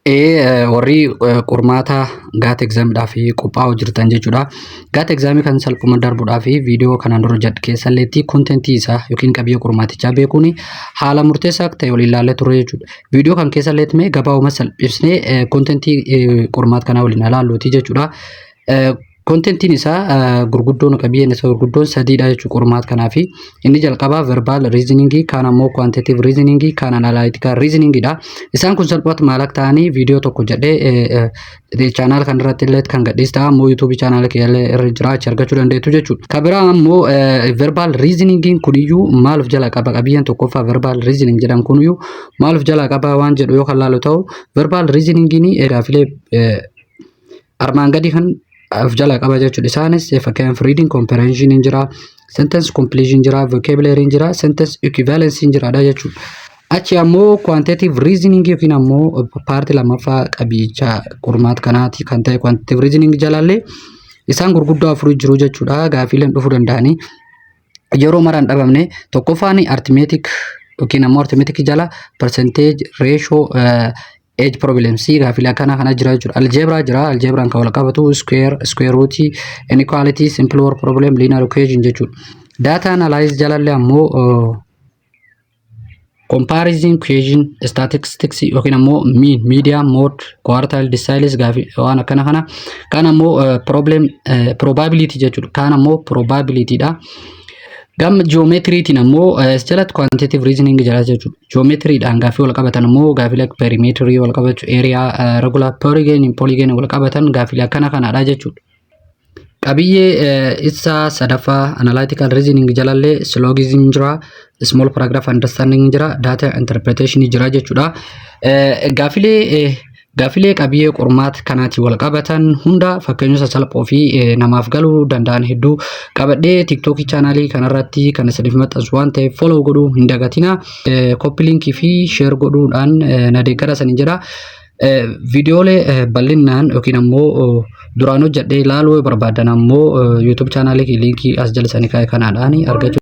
Warri qormaata gaata egzaamiidhaaf qophaa'aa jirtan jechuudha. Gaata egzaamii kan salphuma darbuudhaaf viidiyoo kanaan dura jedhu keessalleetti kontentii isaa yookiin qabiyyee qormaatichaa beekuun haala murteessaa ta'e waliin ilaallee turre jechuudha. Viidiyoo kan keessalleetti mee gabaabuma salphisnee kontentii qormaata kanaa waliin ilaalluuti jechuudha. Kontentiin isaa gurguddoon qabiyyeen isaa gurguddoon sadiidha jechuudha qormaata kanaaf. Inni jalqabaa verbal reasoning kaan ammoo quantitative reasoning kaan analytical reasoning dha. Isaan kun salphaatti maal akka ta'anii viidiyoo tokko jedhee chaanaal kan irratti illee kan gadhiista ammoo YouTube chaanaal keenya irra jira achi argachuu dandeettu jechuudha. Kabiraa ammoo verbal reasoning kuniyyuu maaluf jala qaba qabiyyeen tokkoffaa verbal reasoning jedhan kuniyyuu maaluf jala qaba waan jedhu yoo kan laalu ta'u verbal reasoning gaafilee armaan gadi kan jala qaba jechuudha. Isaanis fakkeenyaaf reading comprehension jira, sentence completion jira, vocabulary jira, sentence equivalence jira jechuudha. Achi ammoo quantitative reasoning yookiin ammoo paartii lammaffaa qabiyyichaa qormaata kanaati kan ta'e quantitative reasoning jalallee isaan gurguddoo afurii jiru jechuudha. Gaafiileen dhufuu danda'anii yeroo maraan dhabamne tokkoffaan arithmetic yookiin ammoo arithmetic jala percentage ratio age problems gaafilee kana jira jechuudha. Algebra jira, algebraan kan wal qabatu square root, inequality, simple word problem, linear equation jechuudha. Data analysis jalallee ammoo comparison equation, statistics yookiin ammoo mean, median, mode, quartile, deciles gaafii waan kana kan ammoo problem probability jechuudha. Kan ammoo probability dha. Gam geometry tiin ammoo jalatti quantitative reasoning jala jechuudha. Geometry dhaan gaafii wal qabatan ammoo gaafilee perimetry wal qabatu, area, regular polygon wal qabatan gaafilee kanadha jechuudha. Qabiyyee isaa sadaffaa analytical reasoning jalallee syllogism jira, small paragraph understanding jira, data interpretation jira jechuudha. Gaafilee qabiyyee qormaata kanaatti wal qabatan hunda fakkeenyota salphoo fi namaaf galuu danda'an hedduu qabadhee TikTok chaanaalii kanarratti kan isiniif maxxansu waan ta'eef follow godhuu hin dagatina. Copy link fi share godhuudhaan na deeggara sanii jira. Viidiyoolee bal'inaan yookiin ammoo duraan hojjedhee ilaaluu barbaadan ammoo YouTube chaanaalii linkii as jala sanii kaa'e kanaadhaan argachuu